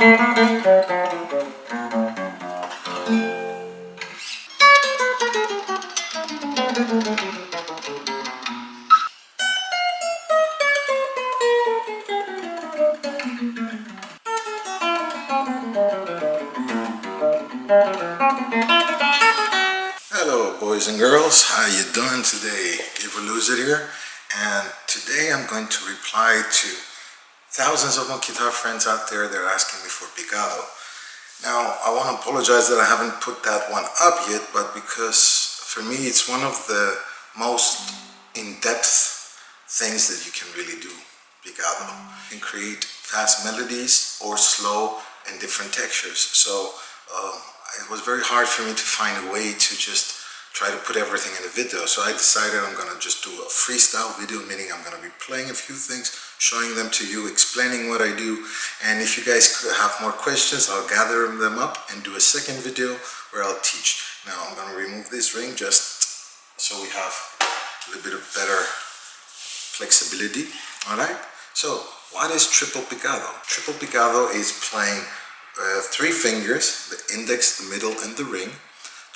Hello boys and girls, how you doing today? Give or lose it here, and today I'm going to reply to thousands of my guitar friends out there that are asking me for Picado. Now I want to apologize that I haven't put that one up yet, but because for me it's one of the most in-depth things that you can really do, Picado. You can create fast melodies or slow and different textures. So it was very hard for me to find a way to just try to put everything in a video. So I decided I'm going to just do a freestyle video, meaning I'm going to be playing a few things, showing them to you, explaining what I do. And if you guys have more questions, I'll gather them up and do a second video where I'll teach. Now I'm going to remove this ring just so we have a little bit of better flexibility. Alright, so what is triple picado? Triple picado is playing 3 fingers, the index, the middle and the ring,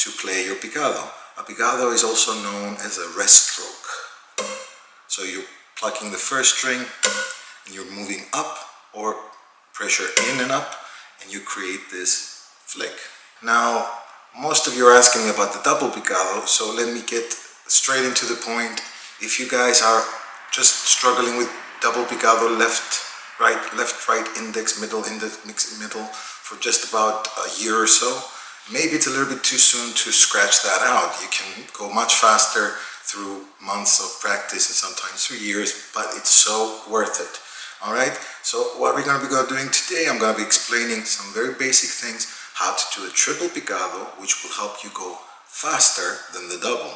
to play your picado. A picado is also known as a rest stroke. So you're plucking the first string and you're moving up or pressure in and up and you create this flick. Now most of you are asking me about the double picado, so let me get straight into the point. If you guys are just struggling with double picado, left, right, index, middle, middle for just about a year or so, maybe it's a little bit too soon to scratch that out. You can go much faster through months of practice and sometimes through years, but it's so worth it. Alright, so what we're going to be doing today, I'm going to be explaining some very basic things, how to do a triple picado, which will help you go faster than the double.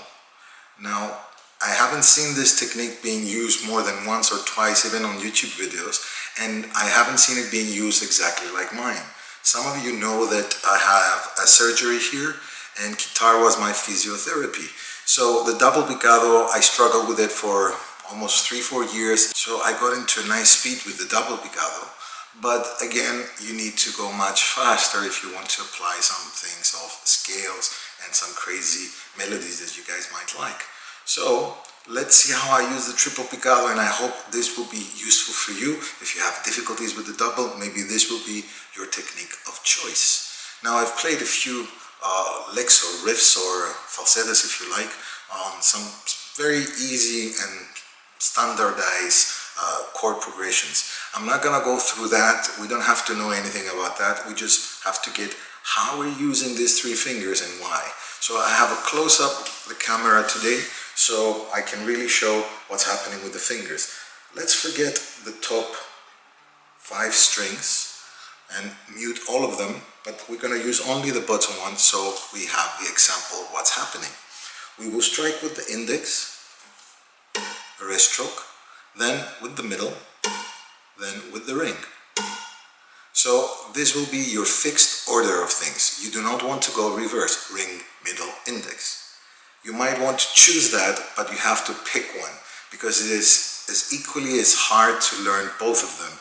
Now, I haven't seen this technique being used more than once or twice, even on YouTube videos, and I haven't seen it being used exactly like mine. Some of you know that I have a surgery here, and guitar was my physiotherapy. So the double picado, I struggled with it for almost 3-4 years, so I got into a nice speed with the double picado. But again, you need to go much faster if you want to apply some things of scales and some crazy melodies that you guys might like. So let's see how I use the triple picado, and I hope this will be useful for you. If you have difficulties with the double, maybe this will be your technique of choice. Now I've played a few licks or riffs or falsettos, if you like, on some very easy and standardized chord progressions. I'm not gonna go through that. We don't have to know anything about that. We just have to get how we're using these 3 fingers and why. So I have a close-up of the camera today, so I can really show what's happening with the fingers. Let's forget the top 5 strings and mute all of them, but we're going to use only the bottom one, so we have the example of what's happening. We will strike with the index, a rest stroke, then with the middle, then with the ring. So this will be your fixed order of things. You do not want to go reverse, ring, middle, index. You might want to choose that, but you have to pick one, because it is as equally as hard to learn both of them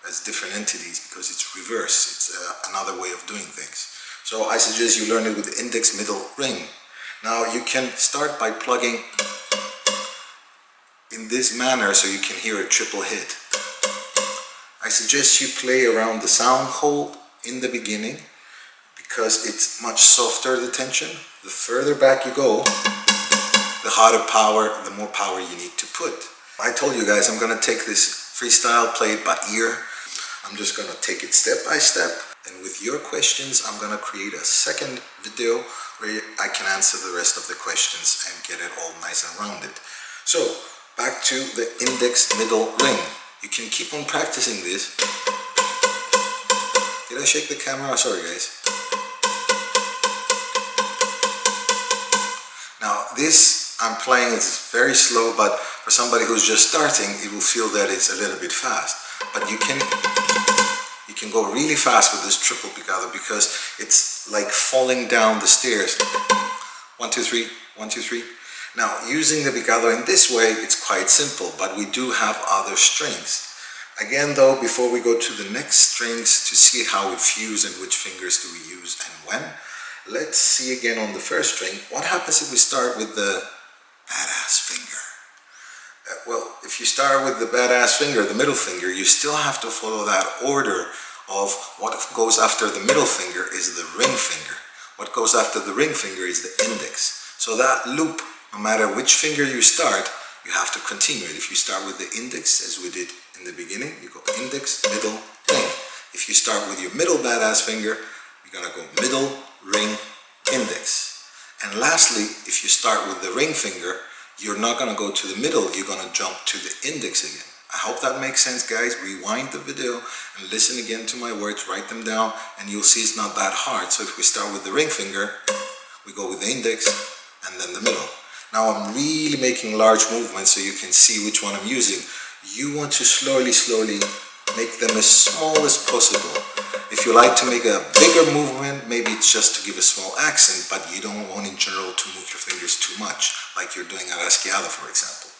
as different entities, because it's reverse. It's another way of doing things. So I suggest you learn it with the index, middle, ring. Now you can start by plugging in this manner so you can hear a triple hit. I suggest you play around the sound hole in the beginning, because it's much softer, the tension. The further back you go, the harder power, the more power you need to put. I told you guys I'm going to take this freestyle, play it by ear. I'm just going to take it step by step, and with your questions I'm going to create a second video where I can answer the rest of the questions and get it all nice and rounded. So back to the index, middle, ring. You can keep on practicing this. Did I shake the camera? Sorry guys. Now this I'm playing is very slow, but for somebody who's just starting, it will feel that it's a little bit fast. But you can go really fast with this triple picado, because it's like falling down the stairs. 1, 2, 3, 1, 2, 3. Now using the picado in this way, it's quite simple, but we do have other strings. Again though, before we go to the next strings to see how we fuse and which fingers do we use and when, let's see again on the first string, what happens if we start with the badass finger? Well, if you start with the badass finger, the middle finger, you still have to follow that order of what goes after the middle finger is the ring finger. What goes after the ring finger is the index. So that loop, no matter which finger you start, you have to continue it. If you start with the index, as we did in the beginning, you go index, middle, ring. If you start with your middle badass finger, you're gonna go middle, ring, index. And lastly, if you start with the ring finger, you're not gonna go to the middle, you're gonna jump to the index again. I hope that makes sense, guys. Rewind the video and listen again to my words, write them down, and you'll see it's not that hard. So if we start with the ring finger, we go with the index and then the middle. Now I'm really making large movements so you can see which one I'm using. You want to slowly make them as small as possible. If you like to make a bigger movement, maybe it's just to give a small accent, but you don't want in general to move your fingers too much, like you're doing arrasqueado, for example.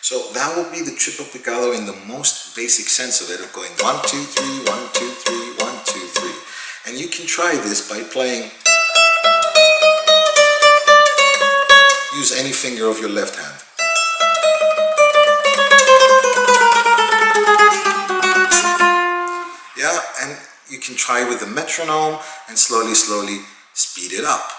So that will be the triple picado in the most basic sense of it, of going 1, 2, 3, 1, 2, 3, 1, 2, 3. And you can try this by playing, use any finger of your left hand. Yeah, and you can try with the metronome and slowly speed it up.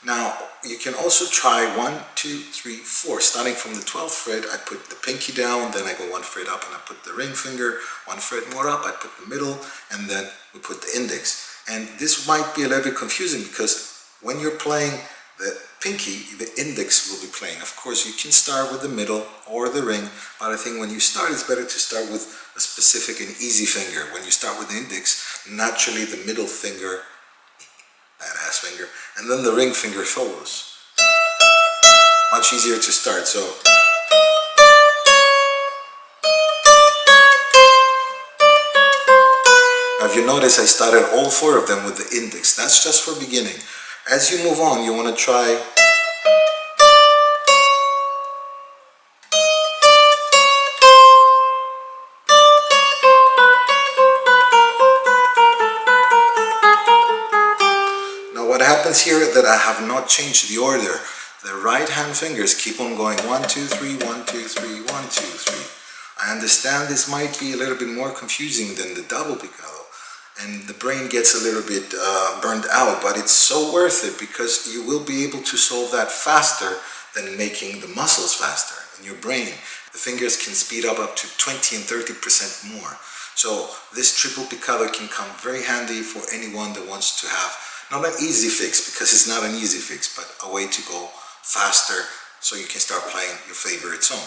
Now, you can also try 1, 2, 3, 4. Starting from the 12th fret, I put the pinky down, then I go 1 fret up and I put the ring finger, 1 fret more up, I put the middle, and then we put the index. And this might be a little bit confusing because when you're playing the pinky, the index will be playing. Of course, you can start with the middle or the ring, but I think when you start, it's better to start with a specific and easy finger. When you start with the index, naturally the middle finger, badass finger, and then the ring finger follows. Much easier to start, so. Now if you notice, I started all 4 of them with the index. That's just for beginning. As you move on, you want to try here that I have not changed the order. The right hand fingers keep on going 1, 2, 3, 1, 2, 3, 1, 2, 3. I understand this might be a little bit more confusing than the double picado, and the brain gets a little bit burned out, but it's so worth it because you will be able to solve that faster than making the muscles faster in your brain. The fingers can speed up to 20 and 30% more. So this triple picado can come very handy for anyone that wants to have not an easy fix, because it's not an easy fix, but a way to go faster so you can start playing your favorite song.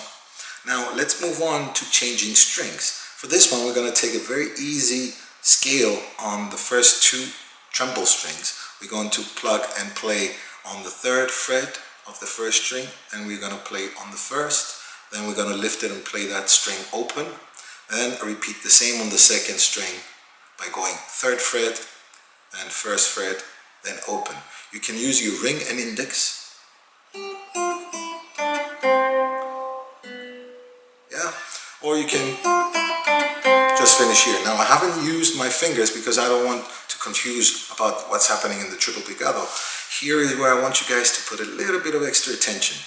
Now let's move on to changing strings. For this one, we're going to take a very easy scale on the first 2 treble strings. We're going to plug and play on the 3rd fret of the first string, and we're going to play on the 1st. Then we're going to lift it and play that string open. Then repeat the same on the 2nd string by going 3rd fret, then 1st fret, then open. You can use your ring and index. Yeah, or you can just finish here. Now I haven't used my fingers because I don't want to confuse about what's happening in the triple picado. Here is where I want you guys to put a little bit of extra attention.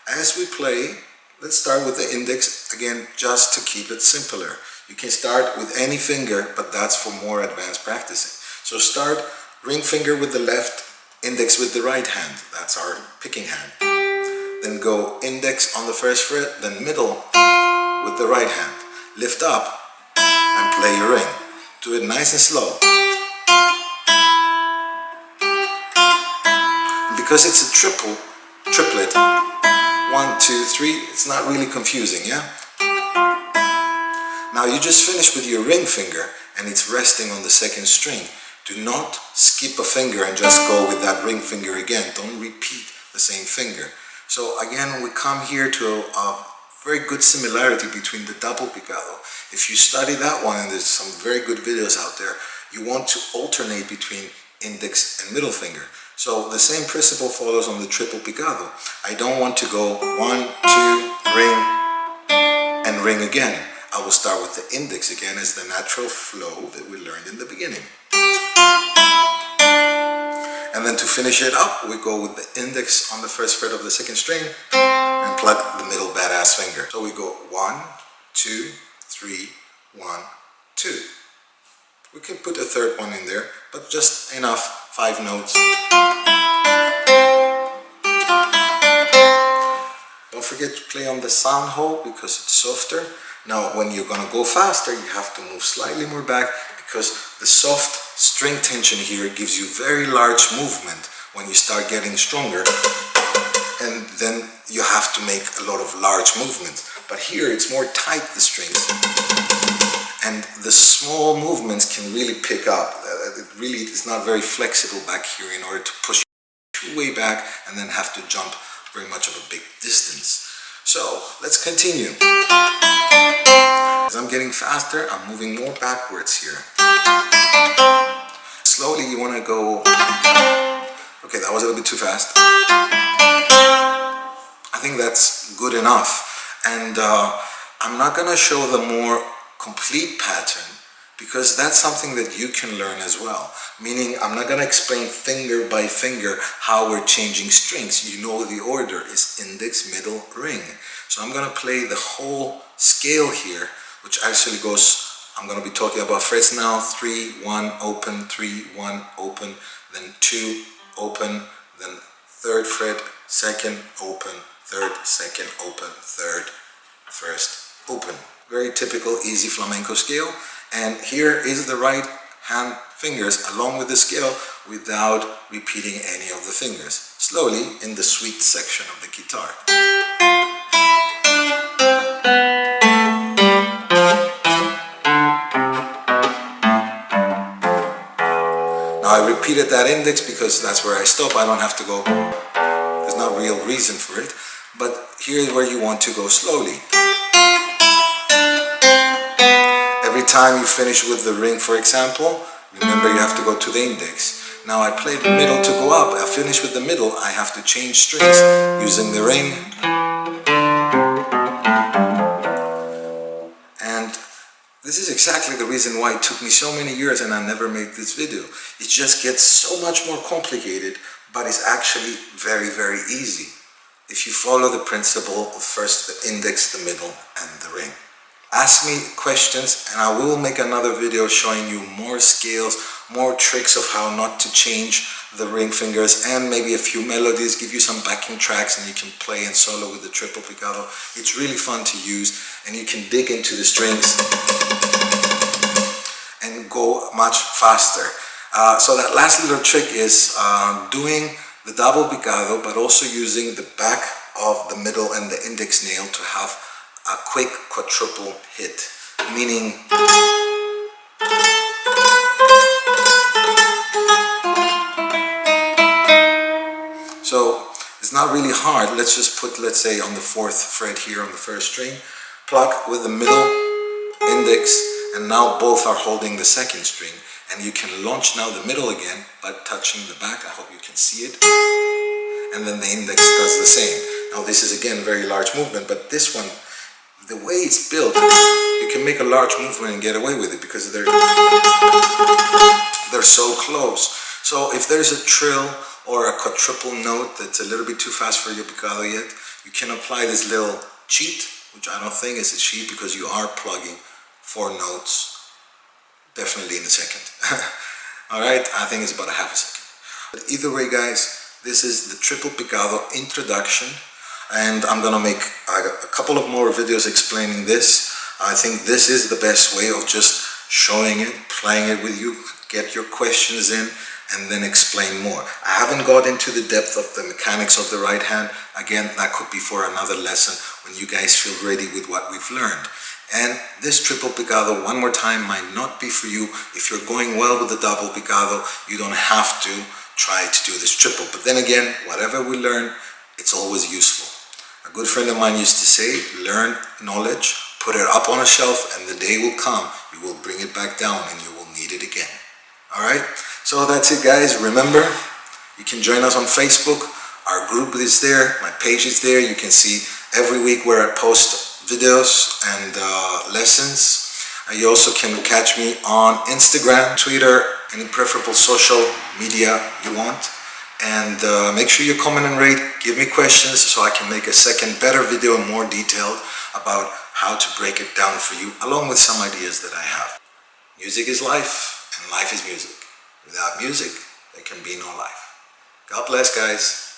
As we play, let's start with the index again, just to keep it simpler. You can start with any finger, but that's for more advanced practicing. So start ring finger with the left, index with the right hand. That's our picking hand. Then go index on the 1st fret, then middle with the right hand. Lift up and play your ring. Do it nice and slow. And because it's a triplet, 1, 2, 3, it's not really confusing, yeah? Now you just finished with your ring finger and it's resting on the 2nd string. Do not skip a finger and just go with that ring finger again. Don't repeat the same finger. So again, we come here to a very good similarity between the double picado. If you study that one, and there's some very good videos out there, you want to alternate between index and middle finger. So the same principle follows on the triple picado. I don't want to go 1, 2, ring, and ring again. I will start with the index again as the natural flow that we learned in the beginning. And then to finish it up, we go with the index on the first fret of the second string and plug the middle badass finger. So we go 1, 2, 3, 1, 2. We can put a third one in there, but just enough, 5 notes. Don't forget to play on the sound hole because it's softer. Now when you're gonna go faster, you have to move slightly more back because the soft string tension here gives you very large movement when you start getting stronger, and then you have to make a lot of large movements. But here it's more tight, the strings, and the small movements can really pick up. It really is not very flexible back here in order to push you way back and then have to jump very much of a big distance. So let's continue. As I'm getting faster, I'm moving more backwards here. Slowly you want to go, okay, that was a little bit too fast. I think that's good enough. And I'm not going to show the more complete pattern because that's something that you can learn as well. Meaning I'm not going to explain finger by finger how we're changing strings. You know the order is index, middle, ring. So I'm going to play the whole scale here, which actually goes, I'm going to be talking about frets now, 3, 1, open, 3, 1, open, then 2, open, then 3rd fret, 2nd, open, 3rd, 2nd, open, 3rd, 1st, open. Very typical, easy flamenco scale. And here is the right hand fingers along with the scale without repeating any of the fingers. Slowly in the sweet section of the guitar. Now I repeated that index because that's where I stop. I don't have to go, there's no real reason for it. But here's where you want to go slowly. Every time you finish with the ring, for example, remember you have to go to the index. Now I play the middle to go up. I finish with the middle, I have to change strings using the ring. And this is exactly the reason why it took me so many years and I never made this video. It just gets so much more complicated, but it's actually very, very easy if you follow the principle of first the index, the middle, and the ring. Ask me questions and I will make another video showing you more scales, more tricks of how not to change the ring fingers, and maybe a few melodies, give you some backing tracks and you can play and solo with the triple picado. It's really fun to use and you can dig into the strings and go much faster. So that last little trick is doing the double picado but also using the back of the middle and the index nail to have a quick quadruple hit, meaning so it's not really hard. Let's just put, let's say on the 4th fret here on the 1st string, pluck with the middle, index, and now both are holding the 2nd string, and you can launch now the middle again by touching the back. I hope you can see it, and then the index does the same. Now this is again very large movement, but this one, the way it's built, you can make a large movement and get away with it because they're so close. So if there's a trill or a quadruple note that's a little bit too fast for your picado yet, you can apply this little cheat, which I don't think is a cheat because you are plugging 4 notes definitely in a second. Alright, I think it's about a half a second. But either way guys, this is the triple picado introduction. And I'm gonna make a couple of more videos explaining this. I think this is the best way of just showing it, playing it with you, get your questions in, and then explain more. I haven't got into the depth of the mechanics of the right hand. Again, that could be for another lesson when you guys feel ready with what we've learned. And this triple picado, one more time, might not be for you. If you're going well with the double picado, you don't have to try to do this triple. But then again, whatever we learn, it's always useful. A good friend of mine used to say, learn knowledge, put it up on a shelf, and the day will come, you will bring it back down and you will need it again. Alright, so that's it guys. Remember, you can join us on Facebook. Our group is there, my page is there. You can see every week where I post videos and lessons. You also can catch me on Instagram, Twitter, any preferable social media you want. And make sure you comment and rate, give me questions so I can make a second better video and more detailed about how to break it down for you, along with some ideas that I have. Music is life, and life is music. Without music, there can be no life. God bless, guys.